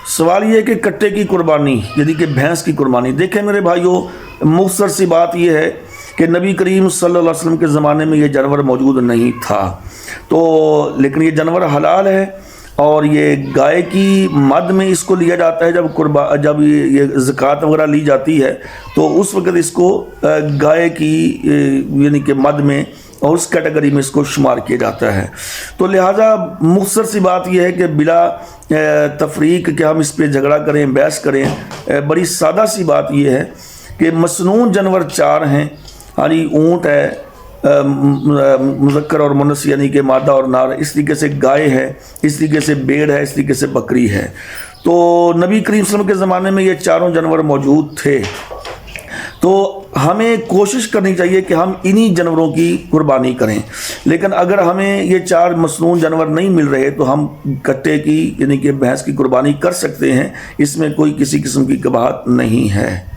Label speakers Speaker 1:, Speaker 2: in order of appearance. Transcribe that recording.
Speaker 1: सवाल ये है कि कट्टे की कुर्बानी यानी कि भैंस की कुर्बानी। देखें मेरे भाइयों, मुख्तसर सी बात यह है कि नबी करीम सल्लल्लाहु अलैहि वसल्लम के ज़माने में ये जानवर मौजूद नहीं था, तो लेकिन ये जानवर हलाल है और ये गाय की मद में इसको लिया जाता है। जब ये ज़कात वगैरह ली जाती है तो उस वक़्त इसको गाय की यानी कि मद में और उस कैटेगरी में इसको शुमार किया जाता है। तो लिहाजा मुख्तसर सी बात यह है कि बिला तफरीक कि हम इस पे झगड़ा करें, बहस करें, बड़ी सादा सी बात यह है कि मसनून जानवर 4 हैं। यानी ऊँट है, मुज़क्कर और मुन्नस यानी कि मादा और नार, इस तरीके से गाय है, इस तरीके से भेड़ है, इस तरीके से बकरी है। तो नबी करीम सल्लल्लाहु अलैहि वसल्लम के ज़माने में ये चारों जानवर मौजूद थे। तो हमें कोशिश करनी चाहिए कि हम इन्हीं जानवरों की कुर्बानी करें, लेकिन अगर हमें ये 4 मसनून जानवर नहीं मिल रहे तो हम कट्टे की यानी कि भैंस की कुर्बानी कर सकते हैं, इसमें कोई किसी किस्म की कबाहत नहीं है।